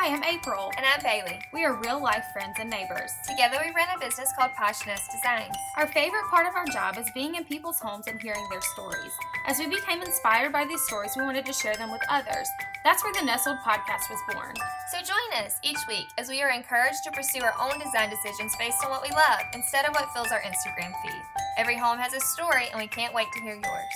Hi, I'm April. And I'm Bailey. We are real-life friends and neighbors. Together we run a business called Passionist Designs. Our favorite part of our job is being in people's homes and hearing their stories. As we became inspired by these stories, we wanted to share them with others. That's where the Nestled podcast was born. So join us each week as we are encouraged to pursue our own design decisions based on what we love instead of what fills our Instagram feed. Every home has a story, and we can't wait to hear yours.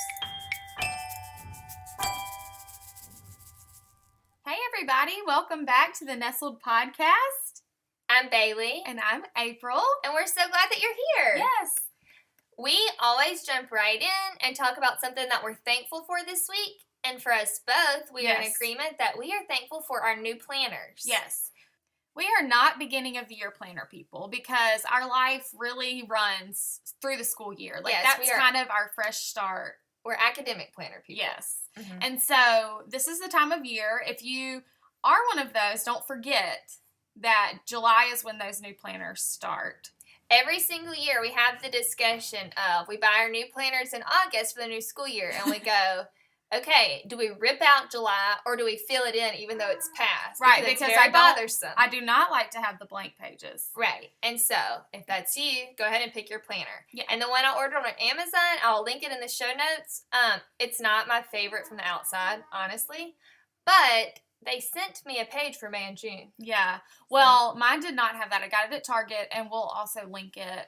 Hey everybody, welcome back to the Nestled podcast. I'm Bailey. And I'm April. And we're so glad that you're here. Yes. We always jump right in and talk about something that we're thankful for this week. And for us both, we are in agreement that we are thankful for our new planners. Yes. We are not beginning of the year planner people because our life really runs through the school year. That's kind of our fresh start. We're academic planner people. Yes. Mm-hmm. And so this is the time of year. If you are one of those, don't forget that July is when those new planners start. Every single year we have the discussion of we buy our new planners in August for the new school year and we go, okay, do we rip out July or do we fill it in even though it's past? Right, because it's very bothersome. I do not like to have the blank pages. Right, and so if that's you, go ahead and pick your planner. Yeah. And the one I ordered on Amazon, I'll link it in the show notes. It's not my favorite from the outside, honestly, but they sent me a page for May and June. Yeah, well, mine did not have that. I got it at Target, and we'll also link it.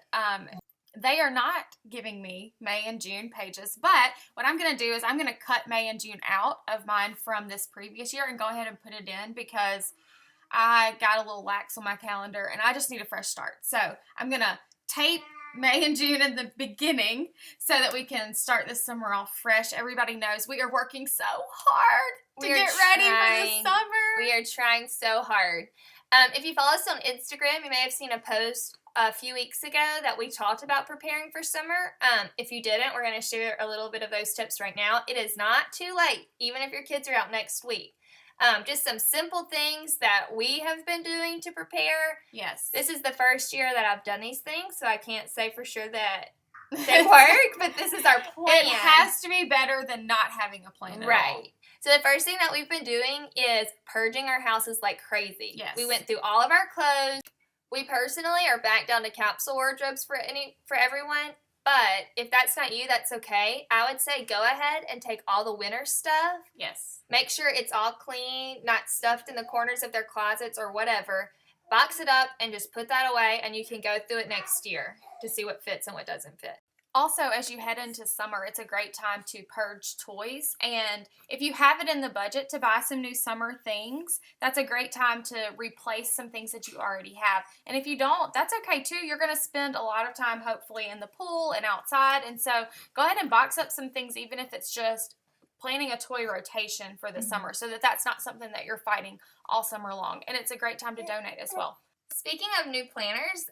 They are not giving me May and June pages, but what I'm going to do is I'm going to cut May and June out of mine from this previous year and go ahead and put it in because I got a little lax on my calendar and I just need a fresh start. So I'm going to tape May and June in the beginning so that we can start this summer off fresh. Everybody knows we are working so hard to get ready for the summer. We are trying so hard. If you follow us on Instagram, you may have seen a post a few weeks ago that we talked about preparing for summer. If you didn't, we're going to share a little bit of those tips right now. It is not too late, even if your kids are out next week. Just some simple things that we have been doing to prepare. Yes. This is the first year that I've done these things, so I can't say for sure that they work, but this is our plan. It has to be better than not having a plan at all. So the first thing that we've been doing is purging our houses like crazy. Yes. We went through all of our clothes. We personally are back down to capsule wardrobes for everyone, but if that's not you, that's okay. I would say go ahead and take all the winter stuff. Yes. Make sure it's all clean, not stuffed in the corners of their closets or whatever. Box it up and just put that away, and you can go through it next year to see what fits and what doesn't fit. Also, as you head into summer, it's a great time to purge toys. And if you have it in the budget to buy some new summer things, that's a great time to replace some things that you already have. And if you don't, that's okay too. You're going to spend a lot of time, hopefully, in the pool and outside. And so go ahead and box up some things, even if it's just planning a toy rotation for the summer, so that that's not something that you're fighting all summer long. And it's a great time to donate as well. Speaking of new planners,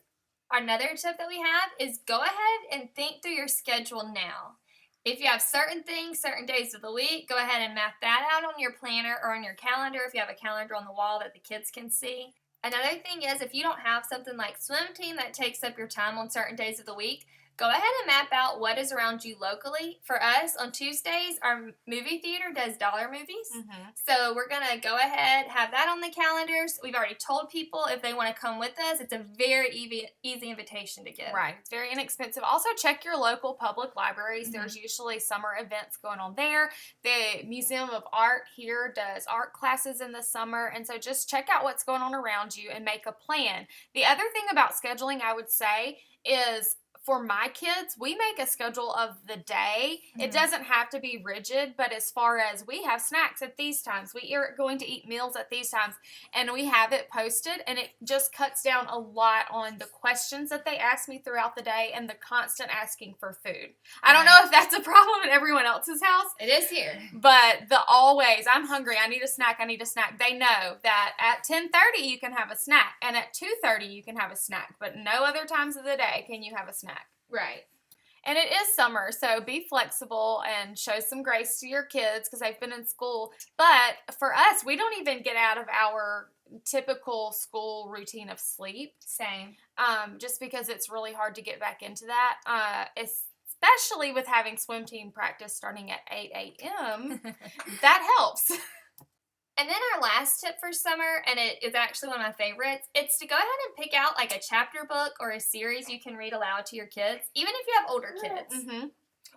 another tip that we have is go ahead and think through your schedule now. If you have certain things, certain days of the week, go ahead and map that out on your planner or on your calendar if you have a calendar on the wall that the kids can see. Another thing is if you don't have something like swim team that takes up your time on certain days of the week, go ahead and map out what is around you locally. For us, on Tuesdays, our movie theater does dollar movies. Mm-hmm. So we're going to go ahead, have that on the calendars. We've already told people if they want to come with us. It's a very easy invitation to give. Right. It's very inexpensive. Also, check your local public libraries. Mm-hmm. There's usually summer events going on there. The Museum of Art here does art classes in the summer. And so just check out what's going on around you and make a plan. The other thing about scheduling, I would say, is for my kids, we make a schedule of the day. Mm-hmm. It doesn't have to be rigid, but as far as we have snacks at these times, we are going to eat meals at these times, and we have it posted, and it just cuts down a lot on the questions that they ask me throughout the day and the constant asking for food. I don't know if that's a problem at everyone else's house. It is here. But the always, I'm hungry, I need a snack, they know that at 10:30 you can have a snack, and at 2:30 you can have a snack, but no other times of the day can you have a snack. Right. And it is summer, so be flexible and show some grace to your kids because they've been in school. But for us, we don't even get out of our typical school routine of sleep. Same. Just because it's really hard to get back into that. Especially with having swim team practice starting at 8 a.m. That helps. And then our last tip for summer, and it is actually one of my favorites, it's to go ahead and pick out like a chapter book or a series you can read aloud to your kids, even if you have older kids. Mm-hmm.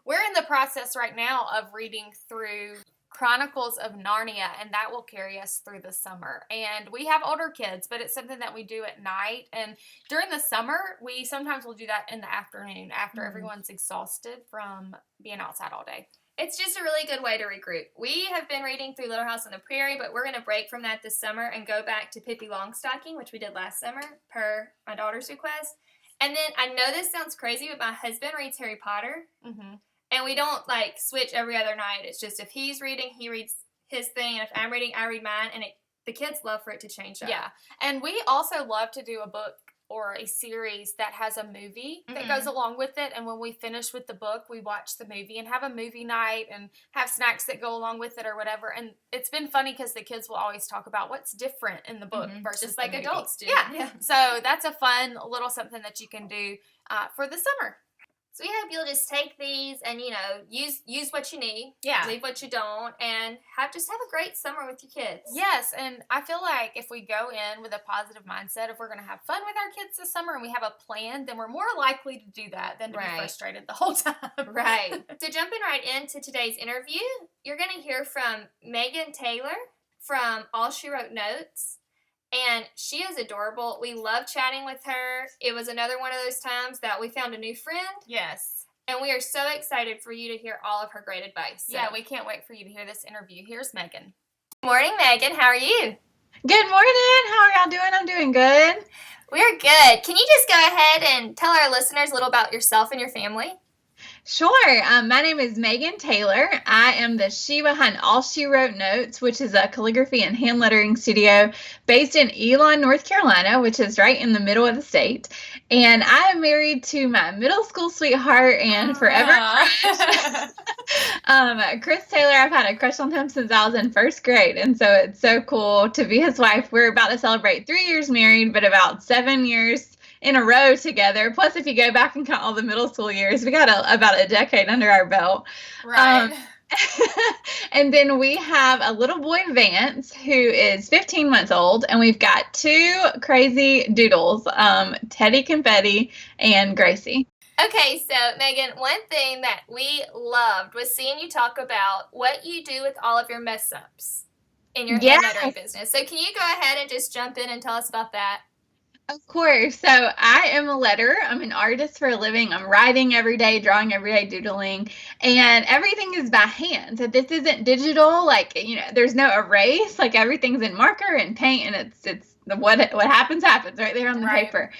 We're in the process right now of reading through Chronicles of Narnia, and that will carry us through the summer. And we have older kids, but it's something that we do at night. And during the summer, we sometimes will do that in the afternoon after everyone's exhausted from being outside all day. It's just a really good way to regroup. We have been reading through Little House on the Prairie, but we're going to break from that this summer and go back to Pippi Longstocking, which we did last summer per my daughter's request. And then I know this sounds crazy, but my husband reads Harry Potter. Mm-hmm. And we don't, like, switch every other night. It's just if he's reading, he reads his thing. And if I'm reading, I read mine. And the kids love for it to change up. Yeah. And we also love to do a book or a series that has a movie that goes along with it. And when we finish with the book, we watch the movie and have a movie night and have snacks that go along with it or whatever. And it's been funny because the kids will always talk about what's different in the book versus just like the movie. adults do. Yeah. So that's a fun little something that you can do for the summer. So we hope you'll just take these and, you know, use what you need. Yeah. Leave what you don't. And just have a great summer with your kids. Yes. And I feel like if we go in with a positive mindset, if we're going to have fun with our kids this summer and we have a plan, then we're more likely to do that than to be frustrated the whole time. Right. So jumping right into today's interview, you're going to hear from Maghon Taylor from All She Wrote Notes. And she is adorable. We love chatting with her. It was another one of those times that we found a new friend. Yes. And we are so excited for you to hear all of her great advice. So. Yeah, we can't wait for you to hear this interview. Here's Maghon. Good morning, Maghon. How are you? Good morning. How are y'all doing? I'm doing good. We're good. Can you just go ahead and tell our listeners a little about yourself and your family? Sure. My name is Maghon Taylor. I am the she behind All She Wrote Notes, which is a calligraphy and hand lettering studio based in Elon, North Carolina, which is right in the middle of the state. And I am married to my middle school sweetheart and forever crush, Chris Taylor. I've had a crush on him since I was in first grade. And so it's so cool to be his wife. We're about to celebrate 3 years married, but about 7 years in a row together. Plus, if you go back and count all the middle school years, we got about a decade under our belt. Right. And then we have a little boy, Vance, who is 15 months old, and we've got 2 crazy doodles, Teddy Confetti and Gracie. Okay, so Maghon, one thing that we loved was seeing you talk about what you do with all of your mess-ups in your hand lettering business. So can you go ahead and just jump in and tell us about that? Of course. So I am a letterer. I'm an artist for a living. I'm writing every day, drawing every day, doodling, and everything is by hand. So this isn't digital. Like, you know, there's no erase. Like everything's in marker and paint, and it's what happens right there on the paper.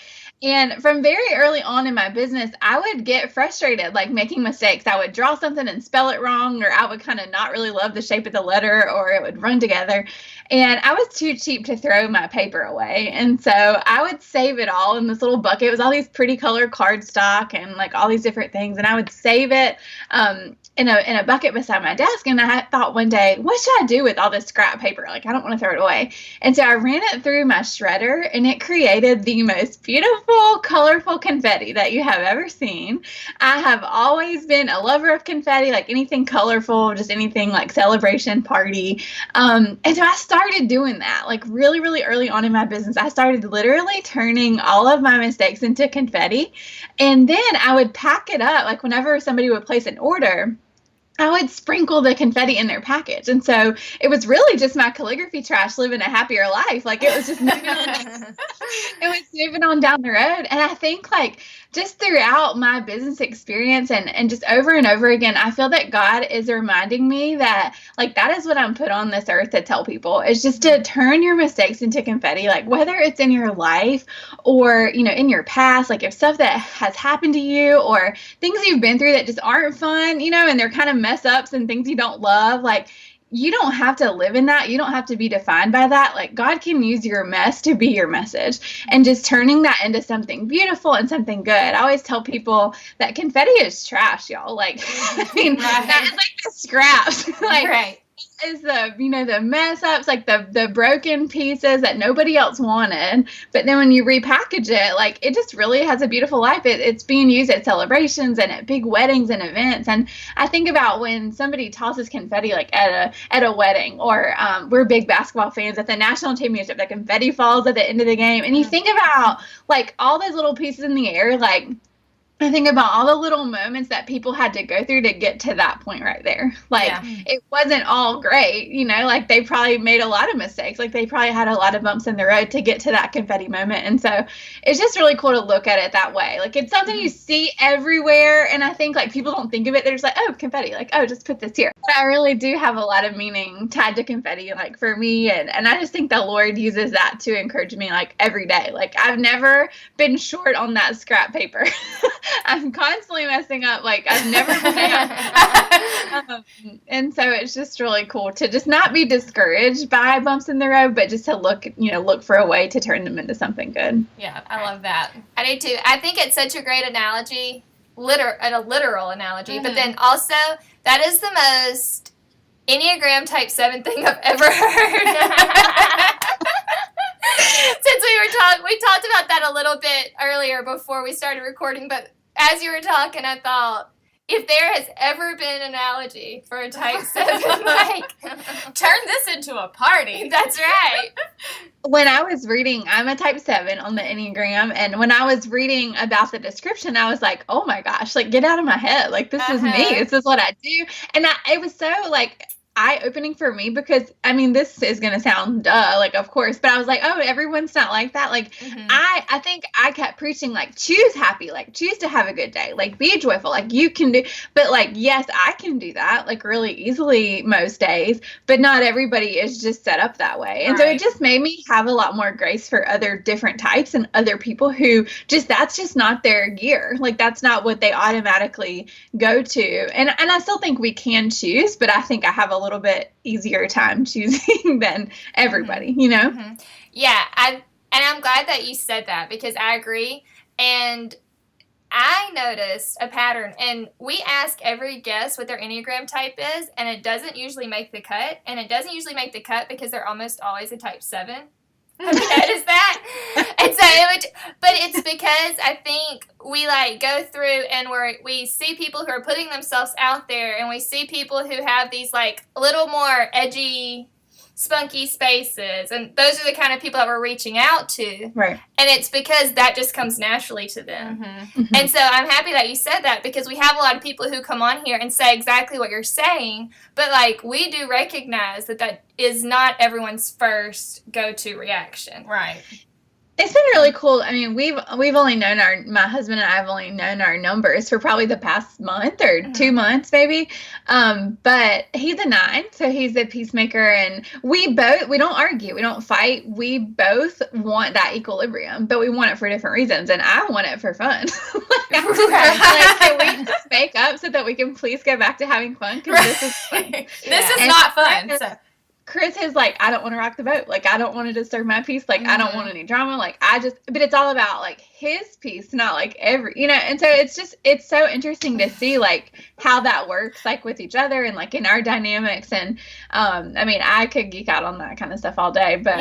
And from very early on in my business, I would get frustrated, like making mistakes. I would draw something and spell it wrong, or I would kind of not really love the shape of the letter, or it would run together. And I was too cheap to throw my paper away. And so I would save it all in this little bucket. It was all these pretty colored cardstock and like all these different things. And I would save it in a bucket beside my desk. And I thought one day, what should I do with all this scrap paper? Like, I don't want to throw it away. And so I ran it through my shredder, and it created the most beautiful, colorful confetti that you have ever seen. I have always been a lover of confetti, like anything colorful, just anything like celebration, party. And so I started doing that, like really, really early on in my business. I started literally turning all of my mistakes into confetti. And then I would pack it up, like whenever somebody would place an order, I would sprinkle the confetti in their package. And so it was really just my calligraphy trash living a happier life. Like it was just moving on down the road. And I think like just throughout my business experience and just over and over again, I feel that God is reminding me that like that is what I'm put on this earth to tell people, is just to turn your mistakes into confetti, like whether it's in your life or, you know, in your past, like if stuff that has happened to you or things you've been through that just aren't fun, you know, and they're kind of mess ups and things you don't love, like you don't have to live in that. You don't have to be defined by that. Like God can use your mess to be your message, and just turning that into something beautiful and something good. I always tell people that confetti is trash, y'all. Like, I mean, that is like the scraps. Like, is the mess ups, like the broken pieces that nobody else wanted. But then when you repackage it, like it just really has a beautiful life. It's being used at celebrations and at big weddings and events. And I think about when somebody tosses confetti, like at a wedding, or we're big basketball fans at the national championship, the confetti falls at the end of the game. And you think about like all those little pieces in the air, like I think about all the little moments that people had to go through to get to that point right there. Like, it wasn't all great, like they probably made a lot of mistakes. Like they probably had a lot of bumps in the road to get to that confetti moment. And so it's just really cool to look at it that way. Like it's something you see everywhere. And I think like people don't think of it. They're just like, oh, confetti, like, oh, just put this here. But I really do have a lot of meaning tied to confetti, like for me. And I just think the Lord uses that to encourage me like every day. Like I've never been short on that scrap paper. I'm constantly messing up. Like I've never been out. And so it's just really cool to just not be discouraged by bumps in the road, but just to look for a way to turn them into something good. Yeah, I love that. I do too. I think it's such a great analogy, a literal analogy, but then also that is the most Enneagram type 7 thing I've ever heard. Since we talked about that a little bit earlier before we started recording, but as you were talking, I thought, if there has ever been an analogy for a type 7, like, turn this into a party. That's right. When I was reading, I'm a type 7 on the Enneagram, and when I was reading about the description, I was like, oh my gosh, like, get out of my head. Like, this is me. This is what I do. And it was so, like, eye-opening for me because, I mean, this is going to sound like, of course, but I was like, oh, everyone's not like that. Like, I think I kept preaching, like, choose happy, like, choose to have a good day, like, be joyful, like, you can do, but, like, yes, I can do that, like, really easily most days, but not everybody is just set up that way. And so it just made me have a lot more grace for other different types and other people who that's just not their gear. Like, that's not what they automatically go to. And I still think we can choose, but I think I have a little bit easier time choosing than everybody, Yeah, I'm glad that you said that because I agree. And I noticed a pattern, and we ask every guest what their Enneagram type is, and it doesn't usually make the cut. And it doesn't usually make the cut because they're almost always a type 7. Have you noticed that? And so but it's because I think we like go through and we see people who are putting themselves out there, and we see people who have these like a little more edgy, spunky spaces, and those are the kind of people that we're reaching out to. Right. And it's because that just comes naturally to them. And so I'm happy that you said that because we have a lot of people who come on here and say exactly what you're saying, but like we do recognize that is not everyone's first go-to reaction. Right. It's been really cool. I mean, we've only known my husband and I have only known our numbers for probably the past month or 2 months maybe. But he's a 9, so he's a peacemaker, and we don't argue, we don't fight. We both want that equilibrium, but we want it for different reasons, and I want it for fun. Can we just make up so that we can please go back to having fun? Because this is fun. This is not fun. So. Chris is like, I don't want to rock the boat. Like, I don't want to disturb my peace. Like, I don't want any drama. Like, but it's all about like his peace, not like and so it's so interesting to see like how that works like with each other and like in our dynamics. And, I mean, I could geek out on that kind of stuff all day, but,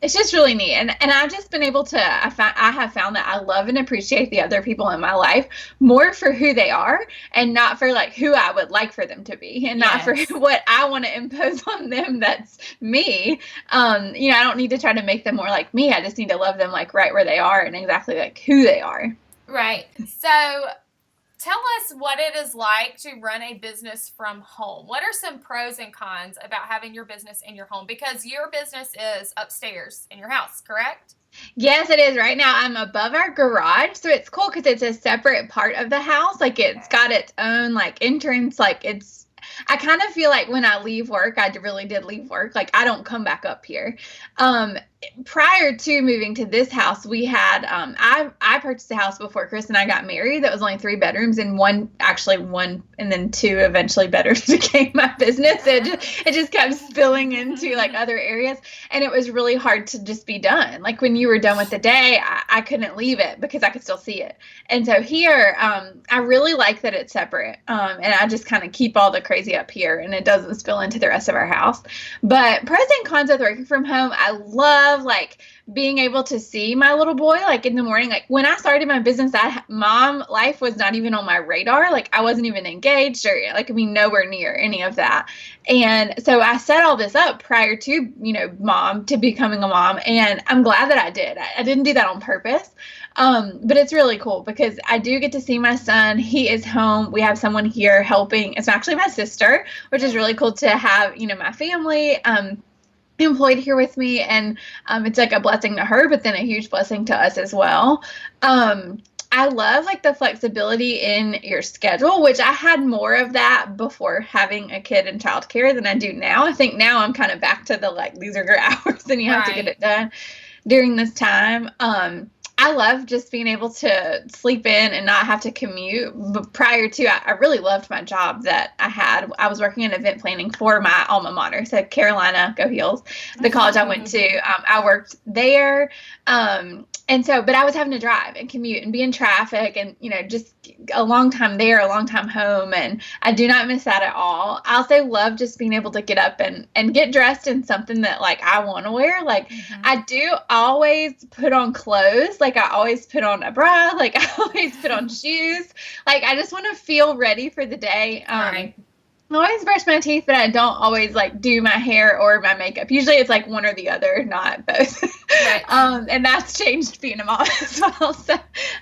it's just really neat. And I've just been able to, I have found that I love and appreciate the other people in my life more for who they are and not for like who I would like for them to be and not for what I want to impose on them. That's me. I don't need to try to make them more like me. I just need to love them like right where they are and exactly like who they are. Right. So tell us what it is like to run a business from home. What are some pros and cons about having your business in your home? Because your business is upstairs in your house, correct? Yes, it is. Right now, I'm above our garage, so it's cool because it's a separate part of the house. Like, it's got its own, like, entrance. Like, I kind of feel like when I leave work, I really did leave work. Like, I don't come back up here. prior to moving to this house, we had I purchased a house before Chris and I got married that was only 3 bedrooms, and one and then 2 eventually bedrooms became my business. It just kept spilling into like other areas, and it was really hard to just be done. Like when you were done with the day, I couldn't leave it because I could still see it. And so here, I really like that it's separate, and I just kind of keep all the crazy up here, and it doesn't spill into the rest of our house. But pros and cons with working from home, I love like being able to see my little boy like in the morning. Like when I started my business, mom life was not even on my radar. Like I wasn't even engaged or like nowhere near any of that. And so I set all this up prior to, becoming a mom, and I'm glad that I did. I didn't do that on purpose. But it's really cool because I do get to see my son. He is home. We have someone here helping. It's actually my sister, which is really cool to have, my family, employed here with me, and it's like a blessing to her, but then a huge blessing to us as well. I love like the flexibility in your schedule, which I had more of that before having a kid in childcare than I do now. I think now I'm kind of back to the like these are your hours and you have to get it done during this time. I love just being able to sleep in and not have to commute. But prior to, I really loved my job that I had. I was working in event planning for my alma mater, so Carolina, go Heels, the college I went to. I worked there. But I was having to drive and commute and be in traffic and, just a long time there, a long time home. And I do not miss that at all. I also love just being able to get up and get dressed in something that like I want to wear. Like I do always put on clothes. Like I always put on a bra. Like I always put on shoes. Like I just want to feel ready for the day. I always brush my teeth, but I don't always like do my hair or my makeup. Usually it's like one or the other, not both. Right. And that's changed being a mom as well. So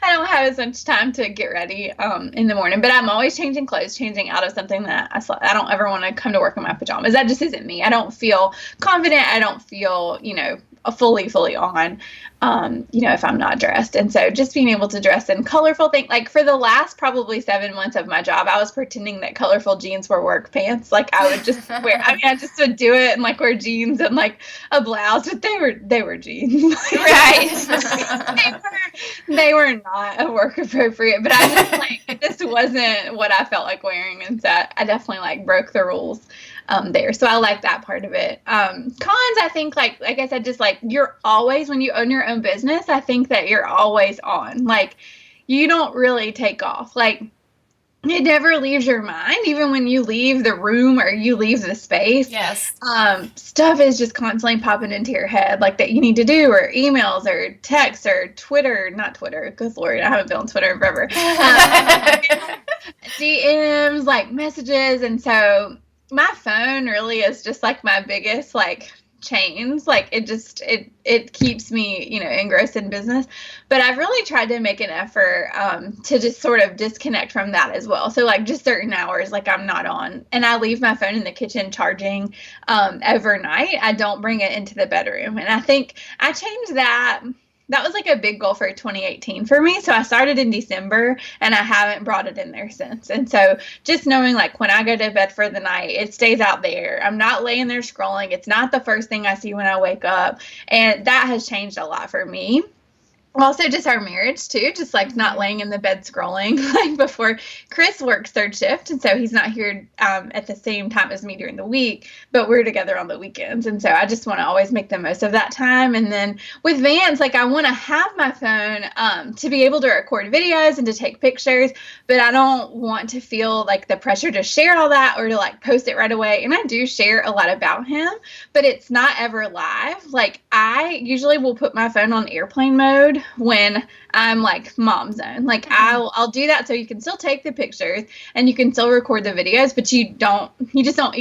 I don't have as much time to get ready in the morning, but I'm always changing clothes, changing out of something that I don't ever want to come to work in my pajamas. That just isn't me. I don't feel confident. I don't feel, fully on, if I'm not dressed. And so just being able to dress in colorful things, like for the last probably 7 months of my job, I was pretending that colorful jeans were work pants. Like I would just I just would do it and like wear jeans and like a blouse, but they were jeans. Right. they were not work appropriate, but I just like, this wasn't what I felt like wearing. And so I definitely like broke the rules there. So I like that part of it. Cons, I think like I said, just like you're always, when you own your own business, I think that you're always on. Like you don't really take off. Like it never leaves your mind, even when you leave the room or you leave the space. Yes. Stuff is just constantly popping into your head, like that you need to do, or emails, or texts, or not Twitter. Good Lord, I haven't been on Twitter in forever. DMs, like messages, and so my phone really is just like my biggest like chains. Like it keeps me, engrossed in business. But I've really tried to make an effort to just sort of disconnect from that as well. So like just certain hours, like I'm not on, and I leave my phone in the kitchen charging overnight. I don't bring it into the bedroom, and I think I changed that. That was like a big goal for 2018 for me. So I started in December and I haven't brought it in there since. And so just knowing like when I go to bed for the night, it stays out there. I'm not laying there scrolling. It's not the first thing I see when I wake up. And that has changed a lot for me. Also, just our marriage, too, just like not laying in the bed scrolling like before. Chris works third shift, and so he's not here at the same time as me during the week, but we're together on the weekends. And so I just want to always make the most of that time. And then with Vance, like I want to have my phone to be able to record videos and to take pictures, but I don't want to feel like the pressure to share all that or to like post it right away. And I do share a lot about him, but it's not ever live. Like I usually will put my phone on airplane mode when I'm like mom zone. Like I'll do that so you can still take the pictures and you can still record the videos, but you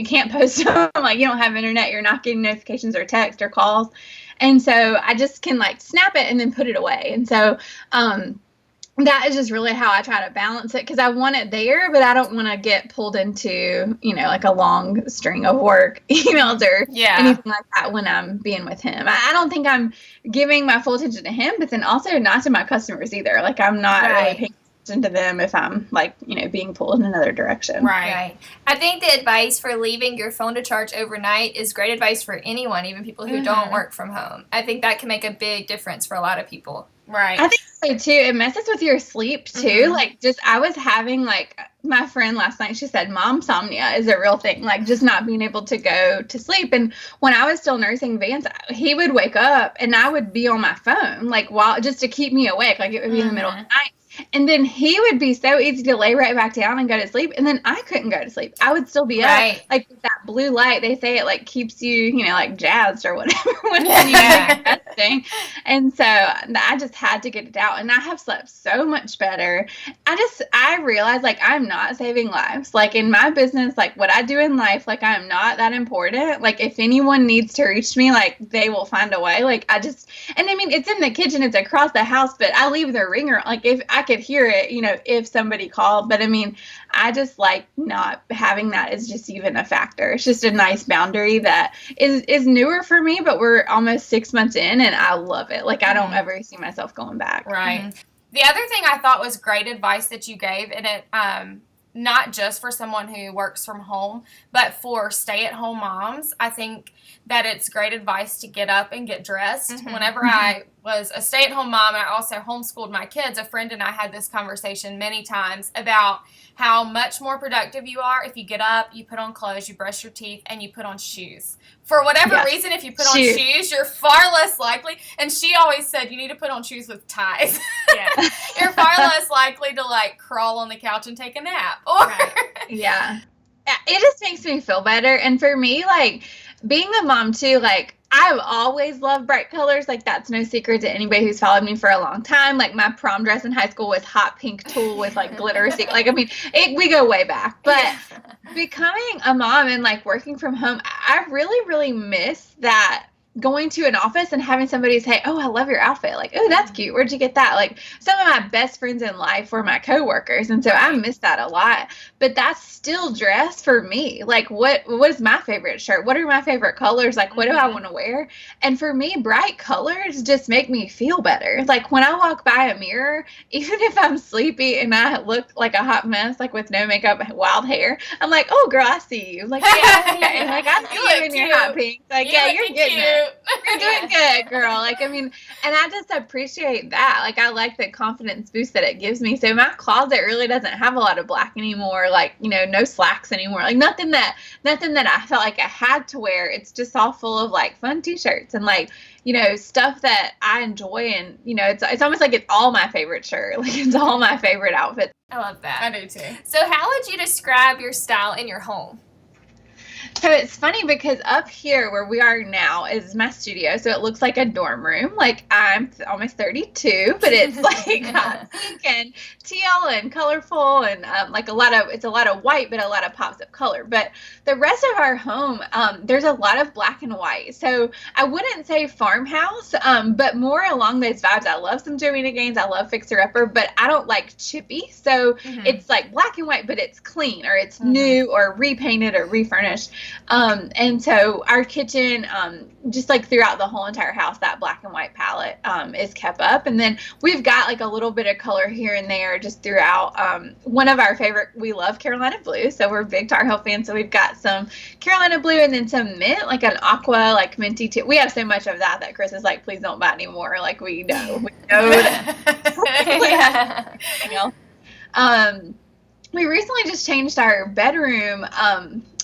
can't post them. Like you don't have internet, you're not getting notifications or text or calls. And so I just can like snap it and then put it away. And so that is just really how I try to balance it, because I want it there, but I don't want to get pulled into, like a long string of work emails or anything like that when I'm being with him. I don't think I'm giving my full attention to him, but then also not to my customers either. Like I'm not really paying attention listen to them if I'm like, being pulled in another direction. Right. I think the advice for leaving your phone to charge overnight is great advice for anyone, even people who don't work from home. I think that can make a big difference for a lot of people. Right. I think so too. It messes with your sleep too. Like I was having like my friend last night, she said momsomnia is a real thing, like just not being able to go to sleep. And when I was still nursing Vance, he would wake up and I would be on my phone, like just to keep me awake. Like it would be in the middle of the night. And then he would be so easy to lay right back down and go to sleep. And then I couldn't go to sleep. I would still be up. Like with that blue light, they say it like keeps you, like jazzed or whatever when you resting. And so I just had to get it out. And I have slept so much better. I realized like I'm not saving lives. Like in my business, like what I do in life, like I'm not that important. Like if anyone needs to reach me, like they will find a way. Like and I mean, it's in the kitchen, it's across the house, but I leave the ringer. Like if I could hear it, if somebody called. But I mean, I just like not having that is just even a factor. It's just a nice boundary that is newer for me, but we're almost 6 months in and I love it. Like I don't ever see myself going back. Right. The other thing I thought was great advice that you gave, and it not just for someone who works from home, but for stay-at-home moms, I think that it's great advice to get up and get dressed. Whenever I was a stay-at-home mom, and I also homeschooled my kids, a friend and I had this conversation many times about how much more productive you are if you get up, you put on clothes, you brush your teeth, and you put on shoes. For whatever reason, if you put on shoes, you're far less likely, and she always said you need to put on shoes with ties. You're far less likely to like crawl on the couch and take a nap. Or It just makes me feel better. And for me, like being a mom too, like I've always loved bright colors. Like that's no secret to anybody who's followed me for a long time. Like my prom dress in high school was hot pink tulle with like glitter. Like, I mean, we go way back, but becoming a mom and like working from home, I really, really miss that. Going to an office and having somebody say, oh, I love your outfit. Like, oh, that's cute. Where'd you get that? Like some of my best friends in life were my coworkers. And so I miss that a lot, but that's still dress for me. Like what is my favorite shirt? What are my favorite colors? Like, what do I want to wear? And for me, bright colors just make me feel better. Like when I walk by a mirror, even if I'm sleepy and I look like a hot mess, like with no makeup, wild hair, I'm like, oh girl, I see you. Like, yeah, like I see you in your hot pink. Like, you're getting it. You're doing good, girl. Like, I mean, and I just appreciate that. Like, I like the confidence boost that it gives me. So my closet really doesn't have a lot of black anymore. Like, no slacks anymore. Like nothing that I felt like I had to wear. It's just all full of like fun t-shirts and like, stuff that I enjoy. And, it's almost like it's all my favorite shirt. Like it's all my favorite outfit. I love that. I do too. So how would you describe your style in your home? So it's funny because up here where we are now is my studio. So it looks like a dorm room. Like I'm almost 32, but it's like pink and teal and colorful and it's a lot of white, but a lot of pops of color. But the rest of our home, there's a lot of black and white. So I wouldn't say farmhouse, but more along those vibes. I love some Joanna Gaines. I love Fixer Upper, but I don't like chippy. So it's like black and white, but it's clean or it's new or repainted or refurnished. And so our kitchen, just like throughout the whole entire house, that black and white palette is kept up. And then we've got like a little bit of color here and there just throughout. One of our favorite, we love Carolina blue. So we're big Tar Heel fans. So we've got some Carolina blue and then some mint, like an aqua, like minty too. We have so much of that Chris is like, please don't buy anymore. Like we know that. We recently just changed our bedroom,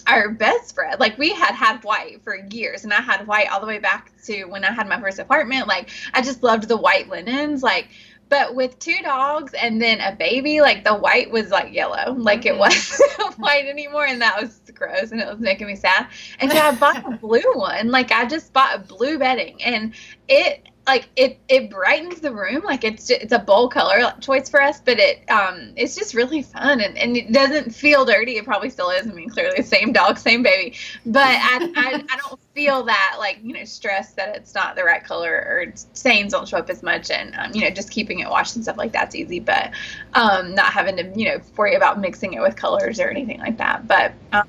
our bedspread. Like we had white for years, and I had white all the way back to when I had my first apartment. Like I just loved the white linens, like, but with 2 dogs and then a baby, like the white was like yellow, like it wasn't white anymore, and that was gross and it was making me sad. And so I bought a blue one. Like I just bought a blue bedding, and it brightens the room. Like it's a bold color choice for us, but it's just really fun and it doesn't feel dirty. It probably still is. I mean, clearly same dog, same baby, but I don't feel that like, stress that it's not the right color or stains don't show up as much. And, just keeping it washed and stuff like that's easy, but not having to, worry about mixing it with colors or anything like that. But I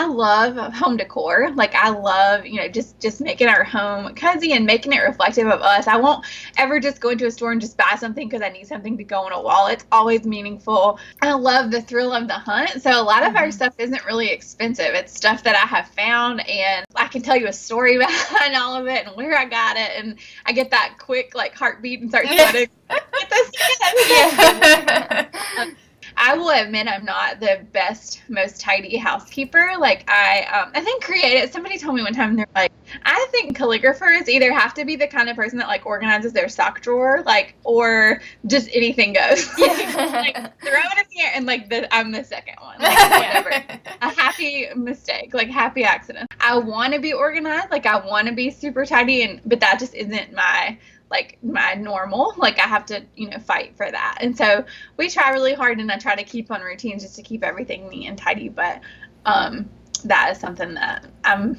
love home decor. Like I love, just making our home cozy and making it reflective of us. I won't ever just go into a store and just buy something because I need something to go on a wall. It's always meaningful. I love the thrill of the hunt. So a lot of our stuff isn't really expensive. It's stuff that I have found, and I can tell you a story behind all of it and where I got it, and I get that quick like heartbeat and start sweating. Get this I will admit I'm not the best, most tidy housekeeper. Like I think somebody told me one time, they're like, I think calligraphers either have to be the kind of person that like organizes their sock drawer, like, or just anything goes. Like throw it in the air, and like I'm the second one. Like whatever. A happy mistake, like happy accident. I want to be organized, like I want to be super tidy, but that just isn't my normal. Like I have to, fight for that. And so we try really hard, and I try to keep on routines just to keep everything neat and tidy. But that is something that I'm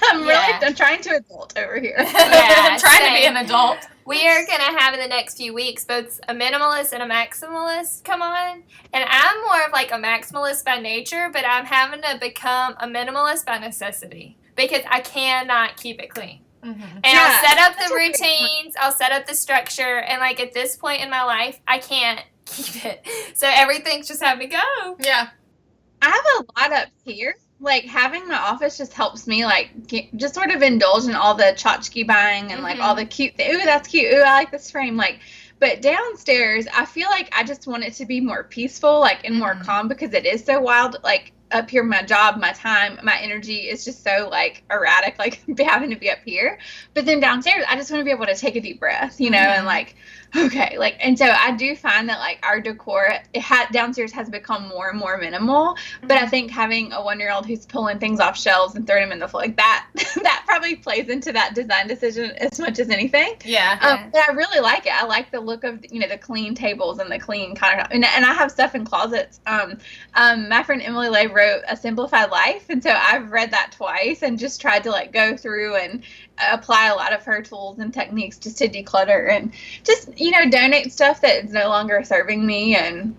I'm trying to adult over here. I'm trying to be an adult. We are going to have in the next few weeks both a minimalist and a maximalist come on. And I'm more of like a maximalist by nature, but I'm having to become a minimalist by necessity because I cannot keep it clean. And I'll set up the routines, I'll set up the structure, and like at this point in my life, I can't keep it. So everything's just having to go. Yeah. I have a lot up here. Like having my office just helps me like just sort of indulge in all the tchotchke buying and like all the cute things. Ooh, that's cute. Ooh, I like this frame. Like, but downstairs, I feel like I just want it to be more peaceful, like and more calm, because it is so wild. Like up here, my job, my time, my energy is just so like erratic, like having to be up here. But then downstairs, I just want to be able to take a deep breath, and like, okay, like, and so I do find that like our decor downstairs has become more and more minimal. But I think having a 1-year-old who's pulling things off shelves and throwing them in the floor, like that probably plays into that design decision as much as anything. Yeah. But I really like it. I like the look of the clean tables and the clean countertop, and I have stuff in closets. My friend Emily Lay wrote A Simplified Life, and so I've read that twice and just tried to like go through and apply a lot of her tools and techniques just to declutter and just donate stuff that is no longer serving me and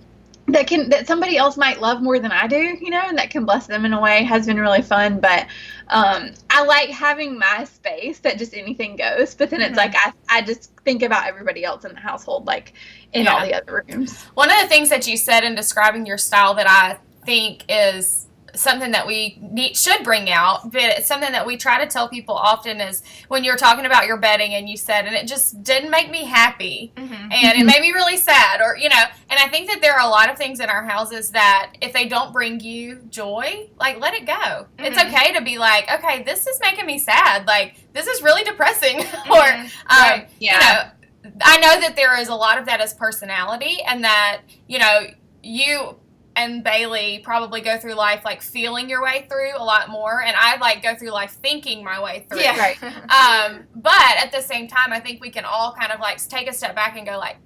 that somebody else might love more than I do, and that can bless them in a way. Has been really fun. But I like having my space that just anything goes, but then it's like I just think about everybody else in the household, like in all the other rooms. One of the things that you said in describing your style that I think is something that we should bring out, but it's something that we try to tell people often, is when you're talking about your bedding and you said, and it just didn't make me happy, and it made me really sad, or and I think that there are a lot of things in our houses that if they don't bring you joy, like let it go. It's okay to be like, okay, this is making me sad, like this is really depressing, or I know that there is a lot of that as personality, and that you and Bailey probably go through life like feeling your way through a lot more, and I like go through life thinking my way through. Yeah, right. But at the same time, I think we can all kind of like take a step back and go like,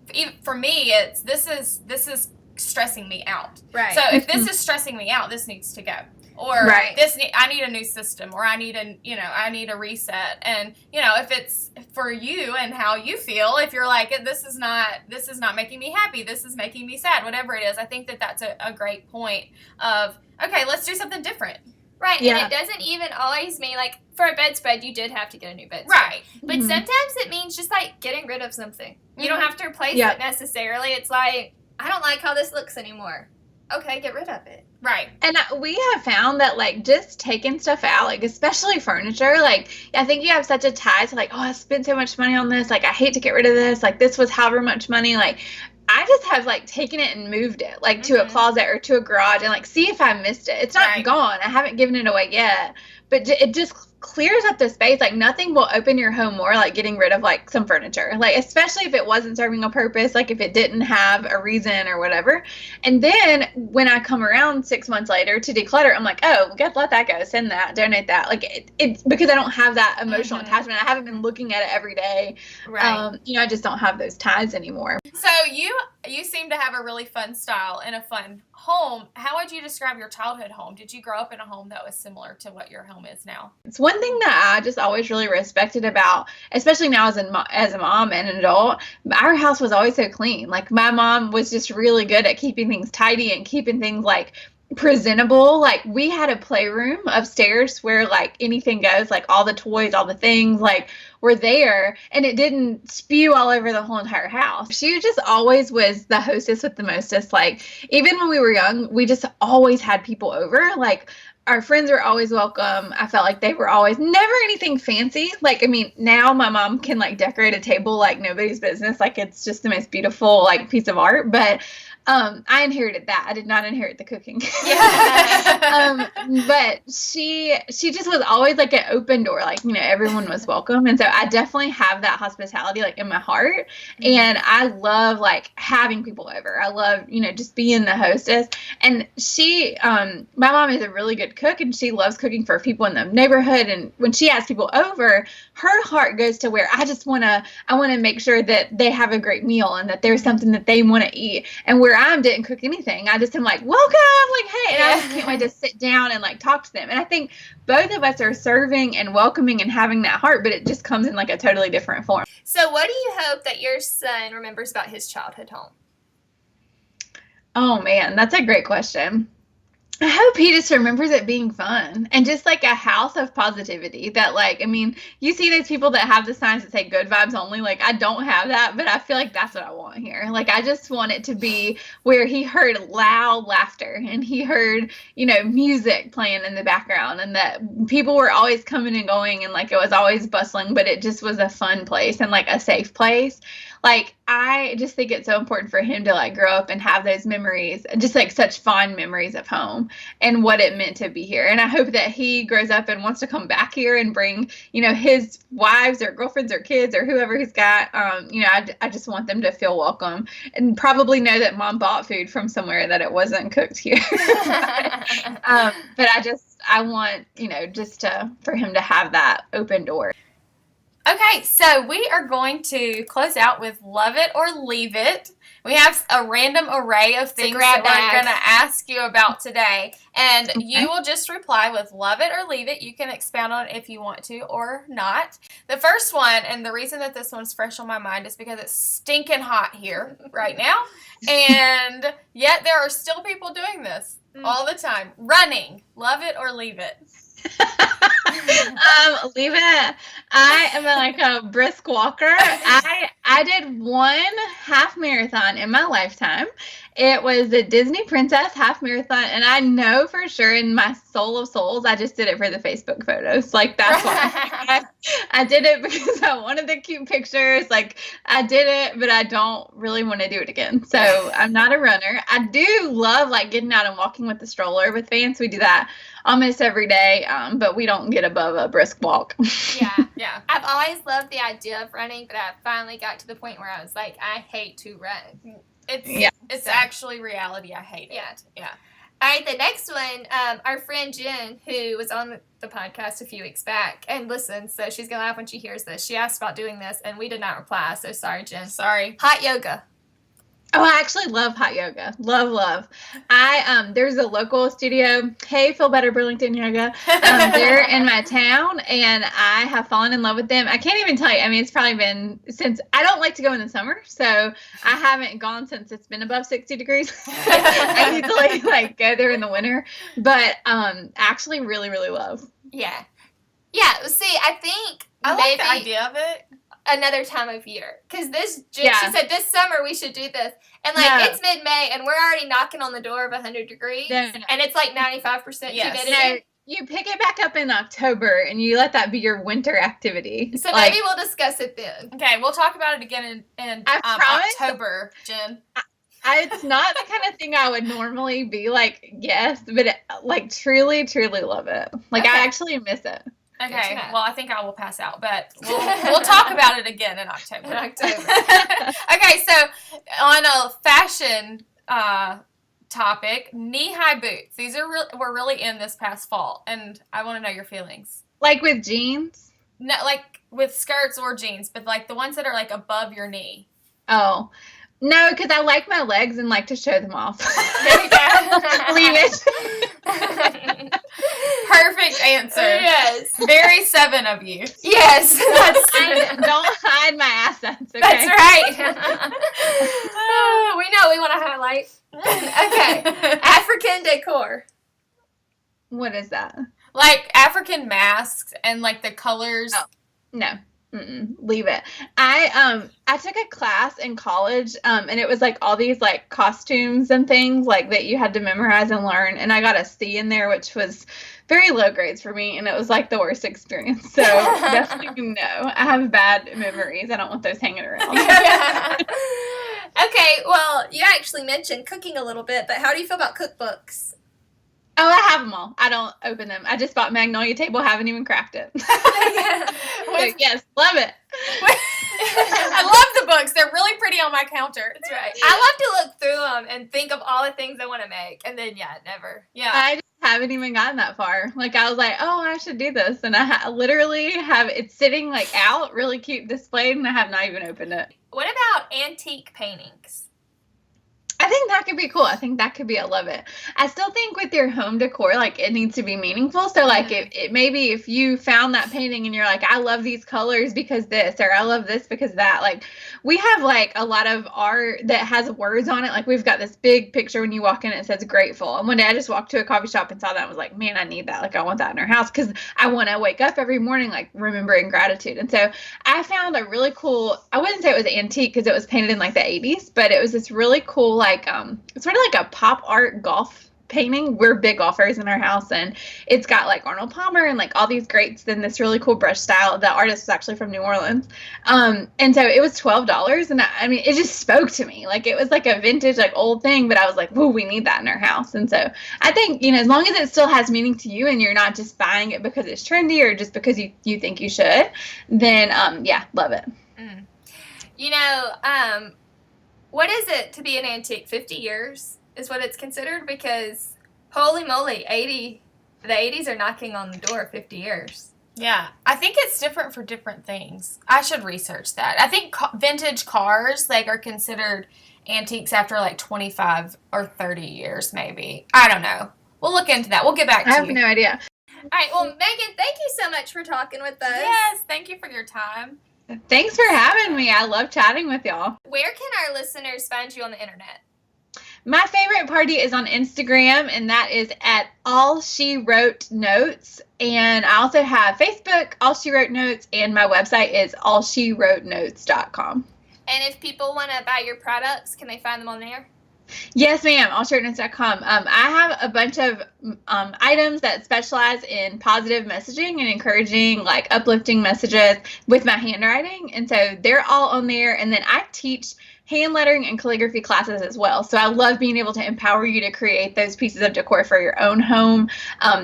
for me, it's this is stressing me out. Right. So if this is stressing me out, this needs to go. Or I need a new system, or I need a reset. And if it's for you and how you feel, if you're like, this is not making me happy, this is making me sad, whatever it is, I think that that's a great point of, okay, let's do something different. Right, and it doesn't even always mean, like, for a bedspread, you did have to get a new bedspread. Right. But sometimes it means just, like, getting rid of something. You don't have to replace it necessarily. It's like, I don't like how this looks anymore. Okay, get rid of it. Right. And we have found that, like, just taking stuff out, like, especially furniture, like, I think you have such a tie to, like, oh, I spent so much money on this. Like, I hate to get rid of this. Like, this was however much money. Like, I just have, like, taken it and moved it, like, to a closet or to a garage and, like, see if I missed it. It's not gone. I haven't given it away yet. But it just clears up the space. Like, nothing will open your home more like getting rid of, like, some furniture. Like, especially if it wasn't serving a purpose, like, if it didn't have a reason or whatever. And then when I come around 6 months later to declutter, I'm like, oh, let that go. Send that. Donate that. Like, it's because I don't have that emotional attachment. I haven't been looking at it every day. Right. I just don't have those ties anymore. So you seem to have a really fun style and a fun home. How would you describe your childhood home? Did you grow up in a home that was similar to what your home is now? It's one thing that I just always really respected about, especially now as a mom and an adult, our house was always so clean. Like, my mom was just really good at keeping things tidy and keeping things, like, presentable. Like, we had a playroom upstairs where, like, anything goes, like, all the toys, all the things, like, were there, and it didn't spew all over the whole entire house. She just always was the hostess with the mostest. Like, even when we were young, we just always had people over. Like, our friends were always welcome. I felt like they were always never anything fancy. Like, I mean, now my mom can, like, decorate a table like nobody's business. Like, it's just the most beautiful, like, piece of art. But I inherited that. I did not inherit the cooking. Yeah. But she just was always like an open door. Like, you know, everyone was welcome. And so I definitely have that hospitality, like, in my heart. And I love, like, having people over. I love, you know, just being the hostess. And my mom is a really good cook, and she loves cooking for people in the neighborhood. And when she has people over, her heart goes to where I want to make sure that they have a great meal and that there's something that they want to eat. And where I didn't cook anything, I just am like, welcome, like, hey, and I just can't wait to sit down and, like, talk to them. And I think both of us are serving and welcoming and having that heart, but it just comes in, like, a totally different form. So what do you hope that your son remembers about his childhood home? Oh man, that's a great question. I hope he just remembers it being fun and just, like, a house of positivity that, like, I mean, you see those people that have the signs that say good vibes only. Like, I don't have that, but I feel like that's what I want here. Like, I just want it to be where he heard loud laughter and he heard, you know, music playing in the background, and that people were always coming and going, and, like, it was always bustling, but it just was a fun place and, like, a safe place. Like, I just think it's so important for him to, like, grow up and have those memories, just, like, such fond memories of home and what it meant to be here. And I hope that he grows up and wants to come back here and bring, you know, his wives or girlfriends or kids or whoever he's got. You know, I just want them to feel welcome and probably know that mom bought food from somewhere, that it wasn't cooked here. But I want, you know, just for him to have that open door. Okay, so we are going to close out with love it or leave it. We have a random array of things that we're going to ask you about today, and you will just reply with love it or leave it. You can expound on it if you want to or not. The first one, and the reason that this one's fresh on my mind, is because it's stinking hot here right now, and yet there are still people doing this all the time. Running, love it or leave it. Leave it. I am like a brisk walker. I did one half marathon in my lifetime. It was the Disney Princess half marathon, and I know for sure in my soul of souls, I just did it for the Facebook photos. Like, that's why. I did it because I wanted the cute pictures. Like, I did it, but I don't really want to do it again. So I'm not a runner. I do love, like, getting out and walking with the stroller with Vance. We do that almost every day, but we don't get above a brisk walk. Yeah. I've always loved the idea of running, but I finally got to the point where I was like, I hate to run. It's actually reality. I hate it. Yeah. All right, the next one, our friend Jen, who was on the podcast a few weeks back and listened, so she's going to laugh when she hears this. She asked about doing this, and we did not reply, so sorry, Jen. Sorry. Hot yoga. Oh, I actually love hot yoga. Love. There's a local studio. Hey, Feel Better Burlington Yoga. They're in my town, and I have fallen in love with them. I can't even tell you. I mean, it's probably been since I don't like to go in the summer, so I haven't gone since it's been above 60 degrees. I need to like go there in the winter, but actually really, really love. Yeah. See, I think I like the idea of it. Another time of year, because she said this summer we should do this, and it's mid-May and we're already knocking on the door of 100 degrees, and it's like 95% humidity. No, you pick it back up in October and you let that be your winter activity. So maybe we'll discuss it then. Okay, we'll talk about it again in October, Jen. It's not the kind of thing I would normally be like, yes, but truly, truly love it. Like, I actually miss it. Okay, well, I think I will pass out, but we'll talk about it again in October. Okay, so on a fashion topic, knee-high boots. These were really in this past fall, and I want to know your feelings. Like with jeans? No, like with skirts or jeans, but like the ones that are like above your knee. Oh. No, because I like my legs and like to show them off. There you go. Leave it. Perfect answer. Yes. Very 7 of you. Yes. Don't hide my sense, okay? That's right. We know we want to highlight. Okay. African decor. What is that? Like African masks and like the colors. Oh. No. Leave it. I took a class in college, and it was like all these like costumes and things like that you had to memorize and learn, and I got a C in there, which was very low grades for me, and it was like the worst experience. So definitely no. I have bad memories. I don't want those hanging around. Okay, well, you actually mentioned cooking a little bit, but how do you feel about cookbooks? Oh, I have them all. I don't open them. I just bought Magnolia Table, haven't even cracked it. So, yes, love it. I love the books. They're really pretty on my counter. That's right. I love to look through them and think of all the things I want to make, and then, never. Yeah. I just haven't even gotten that far. Like, I was like, oh, I should do this. And I literally have it sitting, like, out, really cute displayed, and I have not even opened it. What about antique paintings? I think that could be cool. I think that could be, I love it. I still think with your home decor, like, it needs to be meaningful. So, like, it maybe if you found that painting and you're like, I love these colors because this, or I love this because that. Like, we have, like, a lot of art that has words on it. Like, we've got this big picture when you walk in, it says grateful. And one day I just walked to a coffee shop and saw that and was like, man, I need that. Like, I want that in our house because I want to wake up every morning, like, remembering gratitude. And so I found a really cool, I wouldn't say it was antique because it was painted in, like, the 80s, but it was this really cool, like, it's sort of like a pop art golf painting. We're big golfers in our house, and it's got like Arnold Palmer and like all these greats in this really cool brush style. The artist was actually from New Orleans, and so it was $12, and I mean, it just spoke to me. Like, it was like a vintage, like, old thing, but I was like, whoa, we need that in our house. And so I think, you know, as long as it still has meaning to you and you're not just buying it because it's trendy or just because you think you should, then yeah, love it. You know, what is it to be an antique? 50 years is what it's considered, because holy moly, the 80s are knocking on the door of 50 years. Yeah, I think it's different for different things. I should research that. I think vintage cars, like, are considered antiques after like 25 or 30 years, maybe. I don't know. We'll look into that. We'll get back to you. I have no idea. All right, well, Megan, thank you so much for talking with us. Yes, thank you for your time. Thanks for having me. I love chatting with y'all. Where can our listeners find you on the internet? My favorite party is on Instagram, and that is at All She Wrote Notes. And I also have Facebook, All She Wrote Notes, and my website is allshewrotenotes.com. And if people want to buy your products, can they find them on there? Yes, ma'am. allshewrotenotes.com. I have a bunch of items that specialize in positive messaging and encouraging, like, uplifting messages with my handwriting. And so they're all on there. And then I teach hand lettering and calligraphy classes as well. So I love being able to empower you to create those pieces of decor for your own home.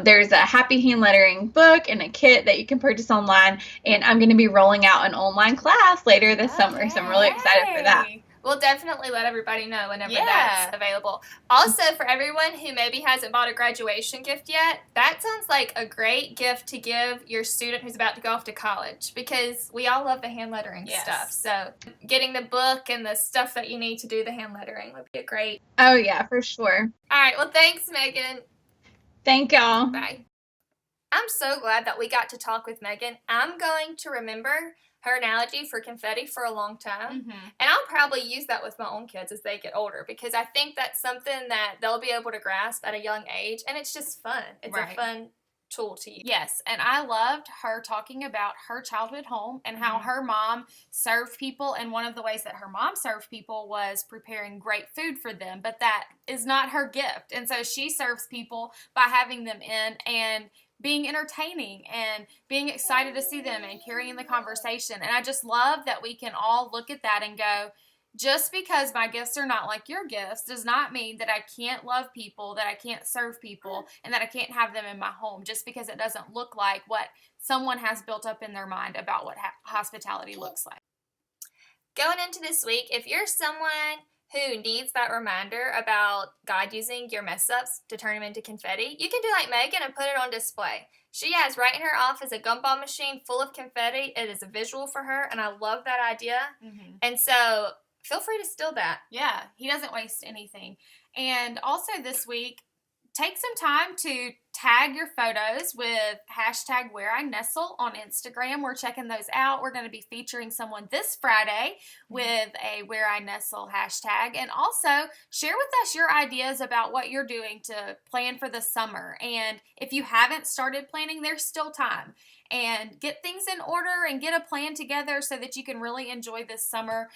There's a happy hand lettering book and a kit that you can purchase online. And I'm going to be rolling out an online class later this summer. So I'm really excited for that. We'll definitely let everybody know whenever that's available. Also, for everyone who maybe hasn't bought a graduation gift yet, that sounds like a great gift to give your student who's about to go off to college, because we all love the hand lettering stuff. So getting the book and the stuff that you need to do the hand lettering would be a great. Oh, yeah, for sure. All right. Well, thanks, Megan. Thank y'all. Bye. I'm so glad that we got to talk with Megan. I'm going to remember her analogy for confetti for a long time. And I'll probably use that with my own kids as they get older, because I think that's something that they'll be able to grasp at a young age, and it's just fun. It's a fun tool to use. Yes, and I loved her talking about her childhood home and how her mom served people, and one of the ways that her mom served people was preparing great food for them, but that is not her gift. And so she serves people by having them in and being entertaining and being excited to see them and carrying the conversation. And I just love that we can all look at that and go, just because my gifts are not like your gifts does not mean that I can't love people, that I can't serve people, and that I can't have them in my home just because it doesn't look like what someone has built up in their mind about what hospitality looks like. Going into this week, if you're someone who needs that reminder about God using your mess ups to turn them into confetti, you can do like Megan and put it on display. She has right in her office a gumball machine full of confetti. It is a visual for her, and I love that idea. And so feel free to steal that. Yeah, he doesn't waste anything. And also this week, take some time to tag your photos with hashtag Where I Nestle on Instagram. We're checking those out. We're going to be featuring someone this Friday with a Where I Nestle hashtag. And also share with us your ideas about what you're doing to plan for the summer. And if you haven't started planning, there's still time. And get things in order and get a plan together so that you can really enjoy this summer.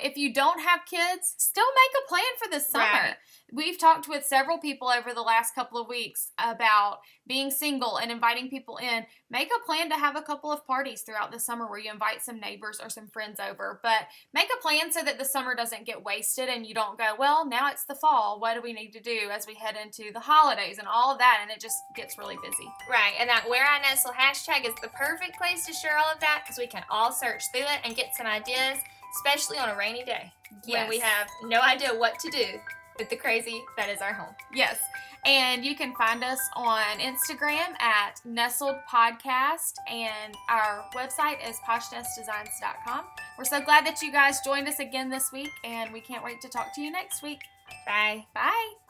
If you don't have kids, still make a plan for this summer. Right. We've talked with several people over the last couple of weeks about being single and inviting people in. Make a plan to have a couple of parties throughout the summer where you invite some neighbors or some friends over. But make a plan so that the summer doesn't get wasted and you don't go, well, now it's the fall. What do we need to do as we head into the holidays and all of that? And it just gets really busy. Right, and that Where I Nestle hashtag is the perfect place to share all of that because we can all search through it and get some ideas, especially on a rainy day when we have no idea what to do with the crazy that is our home. Yes. And you can find us on Instagram at Nestled Podcast, and our website is poshnestdesigns.com. We're so glad that you guys joined us again this week, and we can't wait to talk to you next week. Bye. Bye.